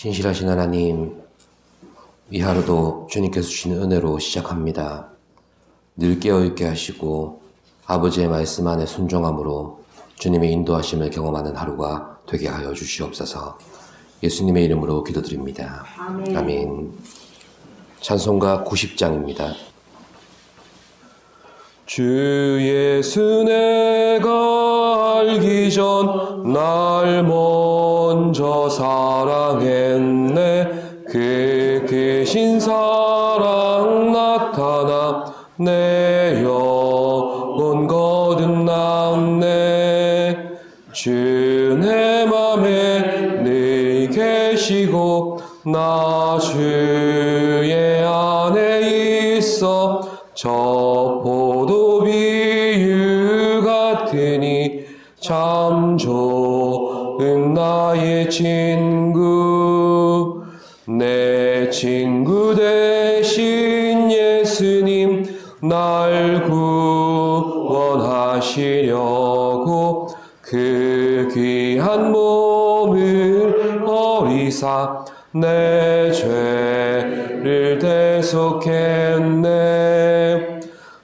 신실하신 하나님, 이 하루도 주님께서 주시는 은혜로 시작합니다. 늘 깨어있게 하시고 아버지의 말씀 안에 순종함으로 주님의 인도하심을 경험하는 하루가 되게 하여 주시옵소서. 예수님의 이름으로 기도드립니다. 아멘. 찬송가 90장입니다. 주 예수 내가 알기 전 날 먼저 사랑했네. 그 계신 사랑 나타나 내 영혼 거듭났네. 주 내 맘에 늘 계시고 나 주의 안에 있어. 저 포도비유 같으니 참 좋은 나의 친구. 내 친구 되신 예수님 날 구원하시려고 그 귀한 몸을 버리사 내 죄를 대속했네.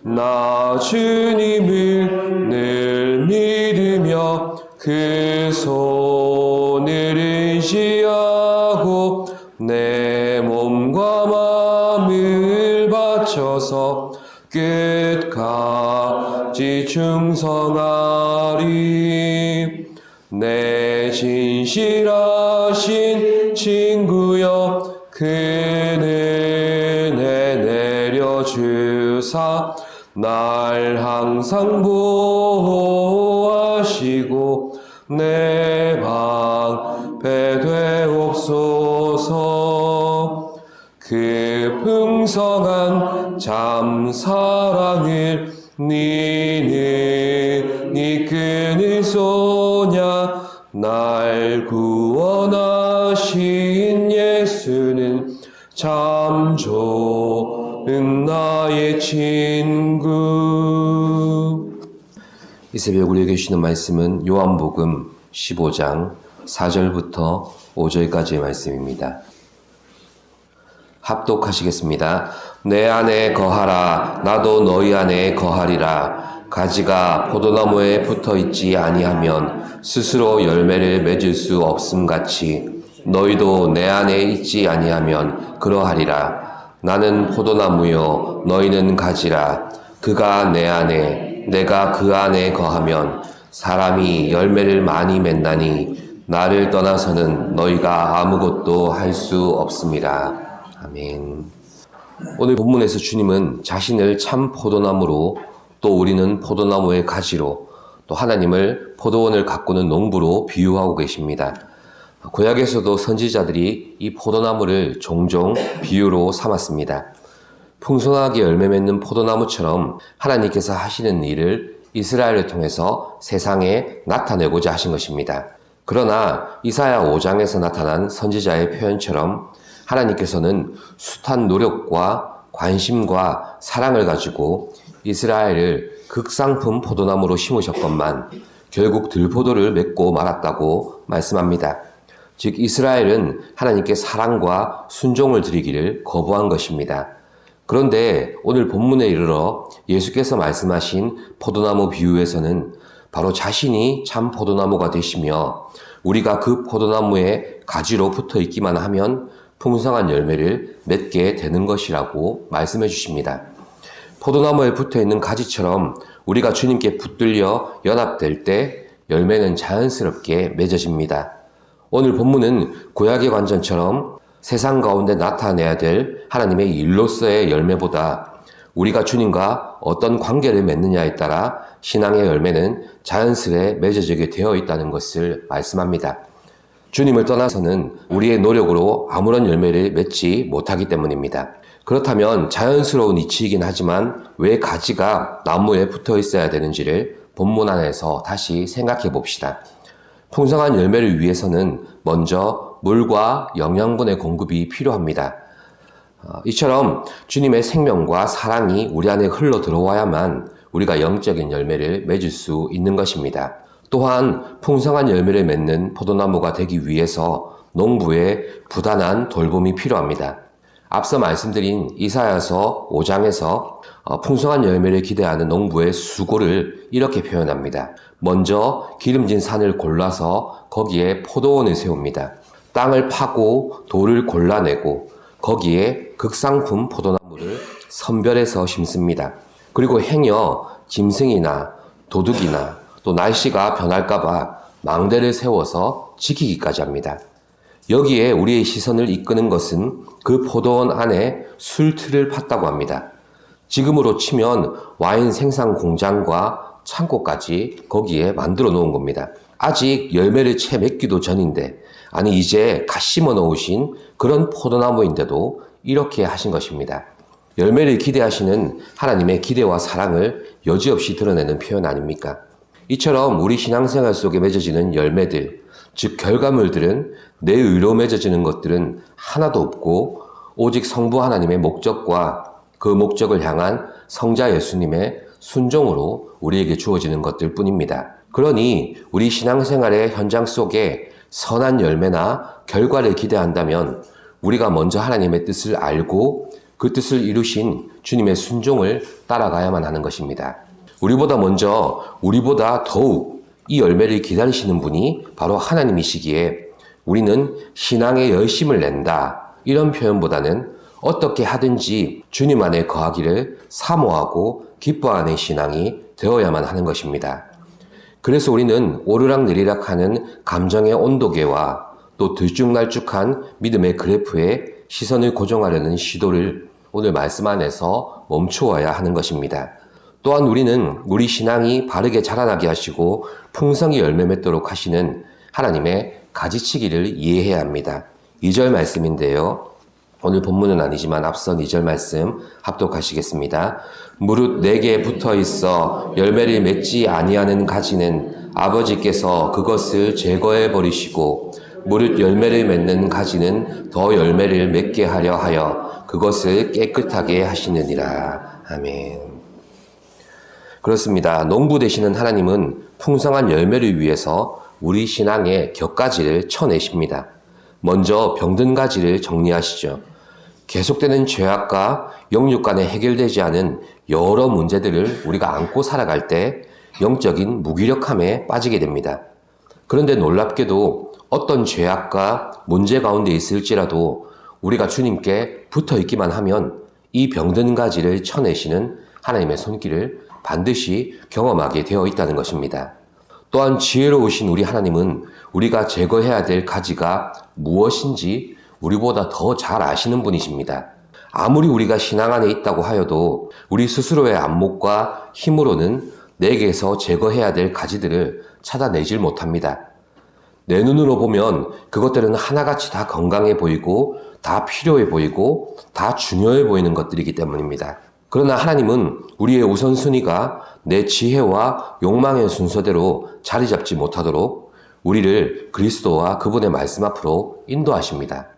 나 주님을 늘 믿으며 그 손을 의지하고 내 몸과 마음을 바쳐서 끝까지 충성하리. 내 진실하신 친구여 그 은혜 내려주사 날 항상 보호하시고 내 방패 되옵소서. 그 풍성한 참 사랑을 니는 이끈을 쏘냐. 날 구원하신 예수는 참 좋은 나의 친구. 이 새벽 우리에게 주시는 말씀은 요한복음 15장 4절부터 5절까지의 말씀입니다. 합독하시겠습니다. 내 안에 거하라. 나도 너희 안에 거하리라. 가지가 포도나무에 붙어 있지 아니하면 스스로 열매를 맺을 수 없음같이 너희도 내 안에 있지 아니하면 그러하리라. 나는 포도나무요 너희는 가지라. 그가 내 안에 내가 그 안에 거하면 사람이 열매를 많이 맺나니 나를 떠나서는 너희가 아무것도 할 수 없습니다. 아멘. 오늘 본문에서 주님은 자신을 참 포도나무로, 또 우리는 포도나무의 가지로, 또 하나님을 포도원을 가꾸는 농부로 비유하고 계십니다. 구약에서도 선지자들이 이 포도나무를 종종 비유로 삼았습니다. 풍성하게 열매 맺는 포도나무처럼 하나님께서 하시는 일을 이스라엘을 통해서 세상에 나타내고자 하신 것입니다. 그러나 이사야 5장에서 나타난 선지자의 표현처럼 하나님께서는 숱한 노력과 관심과 사랑을 가지고 이스라엘을 극상품 포도나무로 심으셨건만 결국 들포도를 맺고 말았다고 말씀합니다. 즉 이스라엘은 하나님께 사랑과 순종을 드리기를 거부한 것입니다. 그런데 오늘 본문에 이르러 예수께서 말씀하신 포도나무 비유에서는 바로 자신이 참 포도나무가 되시며 우리가 그 포도나무에 가지로 붙어 있기만 하면 풍성한 열매를 맺게 되는 것이라고 말씀해 주십니다. 포도나무에 붙어 있는 가지처럼 우리가 주님께 붙들려 연합될 때 열매는 자연스럽게 맺어집니다. 오늘 본문은 구약의 관전처럼 세상 가운데 나타내야 될 하나님의 일로서의 열매보다 우리가 주님과 어떤 관계를 맺느냐에 따라 신앙의 열매는 자연스레 맺어지게 되어 있다는 것을 말씀합니다. 주님을 떠나서는 우리의 노력으로 아무런 열매를 맺지 못하기 때문입니다. 그렇다면 자연스러운 이치이긴 하지만 왜 가지가 나무에 붙어 있어야 되는지를 본문 안에서 다시 생각해 봅시다. 풍성한 열매를 위해서는 먼저 물과 영양분의 공급이 필요합니다. 이처럼 주님의 생명과 사랑이 우리 안에 흘러 들어와야만 우리가 영적인 열매를 맺을 수 있는 것입니다. 또한 풍성한 열매를 맺는 포도나무가 되기 위해서 농부의 부단한 돌봄이 필요합니다. 앞서 말씀드린 이사야서 5장에서 풍성한 열매를 기대하는 농부의 수고를 이렇게 표현합니다. 먼저 기름진 산을 골라서 거기에 포도원을 세웁니다. 땅을 파고 돌을 골라내고 거기에 극상품 포도나무를 선별해서 심습니다. 그리고 행여 짐승이나 도둑이나 또 날씨가 변할까봐 망대를 세워서 지키기까지 합니다. 여기에 우리의 시선을 이끄는 것은 그 포도원 안에 술틀을 팠다고 합니다. 지금으로 치면 와인 생산 공장과 창고까지 거기에 만들어 놓은 겁니다. 아직 열매를 채 맺기도 전인데, 아니 이제 갓 심어 놓으신 그런 포도나무인데도 이렇게 하신 것입니다. 열매를 기대하시는 하나님의 기대와 사랑을 여지없이 드러내는 표현 아닙니까? 이처럼 우리 신앙생활 속에 맺어지는 열매들, 즉 결과물들은 내 의로 맺어지는 것들은 하나도 없고 오직 성부 하나님의 목적과 그 목적을 향한 성자 예수님의 순종으로 우리에게 주어지는 것들 뿐입니다. 그러니 우리 신앙생활의 현장 속에 선한 열매나 결과를 기대한다면 우리가 먼저 하나님의 뜻을 알고 그 뜻을 이루신 주님의 순종을 따라가야만 하는 것입니다. 우리보다 먼저, 우리보다 더욱 이 열매를 기다리시는 분이 바로 하나님이시기에 우리는 신앙에 열심을 낸다, 이런 표현보다는 어떻게 하든지 주님 안에 거하기를 사모하고 기뻐하는 신앙이 되어야만 하는 것입니다. 그래서 우리는 오르락내리락 하는 감정의 온도계와 또 들쭉날쭉한 믿음의 그래프에 시선을 고정하려는 시도를 오늘 말씀 안에서 멈추어야 하는 것입니다. 또한 우리는 우리 신앙이 바르게 자라나게 하시고 풍성히 열매 맺도록 하시는 하나님의 가지치기를 이해해야 합니다. 2절 말씀인데요. 오늘 본문은 아니지만 앞선 2절 말씀 합독하시겠습니다. 무릇 내게 붙어 있어 열매를 맺지 아니하는 가지는 아버지께서 그것을 제거해 버리시고 무릇 열매를 맺는 가지는 더 열매를 맺게 하려 하여 그것을 깨끗하게 하시느니라. 아멘. 그렇습니다. 농부 되시는 하나님은 풍성한 열매를 위해서 우리 신앙의 곁가지를 쳐내십니다. 먼저 병든 가지를 정리하시죠. 계속되는 죄악과 영육 간에 해결되지 않은 여러 문제들을 우리가 안고 살아갈 때 영적인 무기력함에 빠지게 됩니다. 그런데 놀랍게도 어떤 죄악과 문제 가운데 있을지라도 우리가 주님께 붙어 있기만 하면 이 병든 가지를 쳐내시는 하나님의 손길을 반드시 경험하게 되어 있다는 것입니다. 또한 지혜로우신 우리 하나님은 우리가 제거해야 될 가지가 무엇인지 우리보다 더 잘 아시는 분이십니다. 아무리 우리가 신앙 안에 있다고 하여도 우리 스스로의 안목과 힘으로는 내게서 제거해야 될 가지들을 찾아내질 못합니다. 내 눈으로 보면 그것들은 하나같이 다 건강해 보이고 다 필요해 보이고 다 중요해 보이는 것들이기 때문입니다. 그러나 하나님은 우리의 우선순위가 내 지혜와 욕망의 순서대로 자리 잡지 못하도록 우리를 그리스도와 그분의 말씀 앞으로 인도하십니다.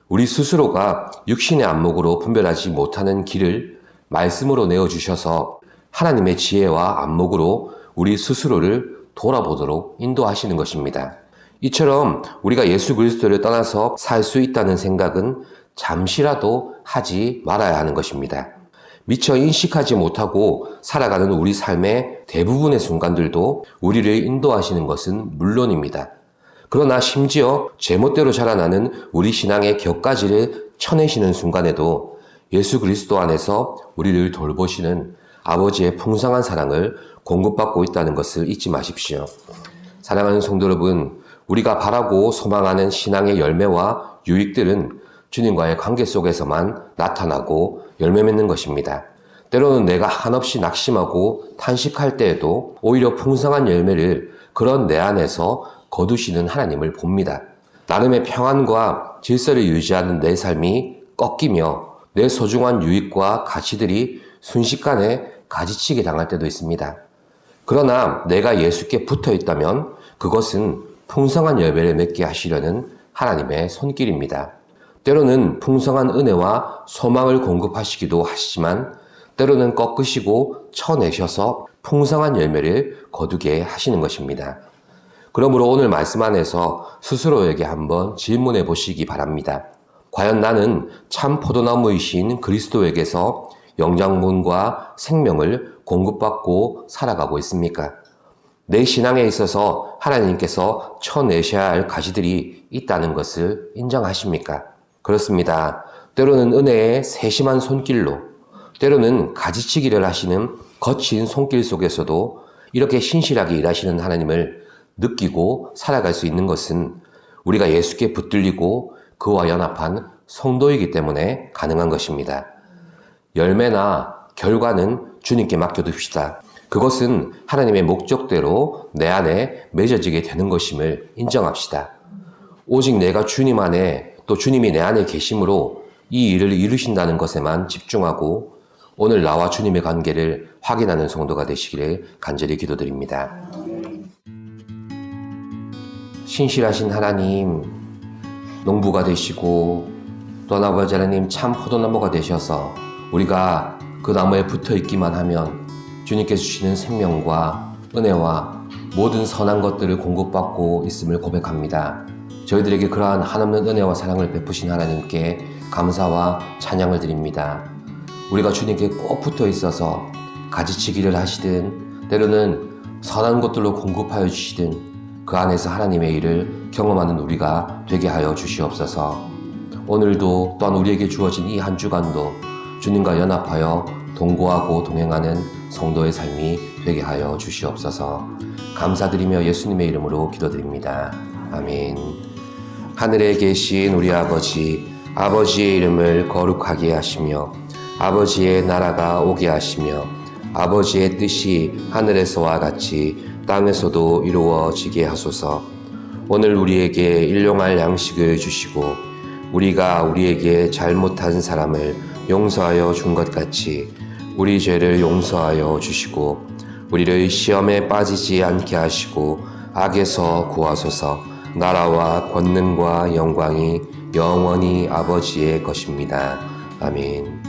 우리 스스로가 육신의 안목으로 분별하지 못하는 길을 말씀으로 내어주셔서 하나님의 지혜와 안목으로 우리 스스로를 돌아보도록 인도하시는 것입니다. 이처럼 우리가 예수 그리스도를 떠나서 살 수 있다는 생각은 잠시라도 하지 말아야 하는 것입니다. 미처 인식하지 못하고 살아가는 우리 삶의 대부분의 순간들도 우리를 인도하시는 것은 물론입니다. 그러나 심지어 제멋대로 자라나는 우리 신앙의 곁가지를 쳐내시는 순간에도 예수 그리스도 안에서 우리를 돌보시는 아버지의 풍성한 사랑을 공급받고 있다는 것을 잊지 마십시오. 사랑하는 성도 여러분, 우리가 바라고 소망하는 신앙의 열매와 유익들은 주님과의 관계 속에서만 나타나고 열매 맺는 것입니다. 때로는 내가 한없이 낙심하고 탄식할 때에도 오히려 풍성한 열매를 그런 내 안에서 거두시는 하나님을 봅니다. 나름의 평안과 질서를 유지하는 내 삶이 꺾이며 내 소중한 유익과 가치들이 순식간에 가지치기 당할 때도 있습니다. 그러나 내가 예수께 붙어 있다면 그것은 풍성한 열매를 맺게 하시려는 하나님의 손길입니다. 때로는 풍성한 은혜와 소망을 공급하시기도 하시지만 때로는 꺾으시고 쳐내셔서 풍성한 열매를 거두게 하시는 것입니다. 그러므로 오늘 말씀 안에서 스스로에게 한번 질문해 보시기 바랍니다. 과연 나는 참 포도나무이신 그리스도에게서 영장분과 생명을 공급받고 살아가고 있습니까? 내 신앙에 있어서 하나님께서 쳐내셔야 할 가지들이 있다는 것을 인정하십니까? 그렇습니다. 때로는 은혜의 세심한 손길로, 때로는 가지치기를 하시는 거친 손길 속에서도 이렇게 신실하게 일하시는 하나님을 느끼고 살아갈 수 있는 것은 우리가 예수께 붙들리고 그와 연합한 성도이기 때문에 가능한 것입니다. 열매나 결과는 주님께 맡겨둡시다. 그것은 하나님의 목적대로 내 안에 맺어지게 되는 것임을 인정합시다. 오직 내가 주님 안에 또 주님이 내 안에 계심으로 이 일을 이루신다는 것에만 집중하고 오늘 나와 주님의 관계를 확인하는 성도가 되시기를 간절히 기도드립니다. 신실하신 하나님, 농부가 되시고 또 아버지 하나님 참 포도나무가 되셔서 우리가 그 나무에 붙어 있기만 하면 주님께서 주시는 생명과 은혜와 모든 선한 것들을 공급받고 있음을 고백합니다. 저희들에게 그러한 한없는 은혜와 사랑을 베푸신 하나님께 감사와 찬양을 드립니다. 우리가 주님께 꼭 붙어 있어서 가지치기를 하시든 때로는 선한 것들로 공급하여 주시든 그 안에서 하나님의 일을 경험하는 우리가 되게 하여 주시옵소서. 오늘도 또한 우리에게 주어진 이 한 주간도 주님과 연합하여 동거하고 동행하는 성도의 삶이 되게 하여 주시옵소서. 감사드리며 예수님의 이름으로 기도드립니다. 아멘. 하늘에 계신 우리 아버지, 아버지의 이름을 거룩하게 하시며 아버지의 나라가 오게 하시며 아버지의 뜻이 하늘에서와 같이 땅에서도 이루어지게 하소서. 오늘 우리에게 일용할 양식을 주시고 우리가 우리에게 잘못한 사람을 용서하여 준 것 같이 우리 죄를 용서하여 주시고 우리를 시험에 빠지지 않게 하시고 악에서 구하소서. 나라와 권능과 영광이 영원히 아버지의 것입니다. 아멘.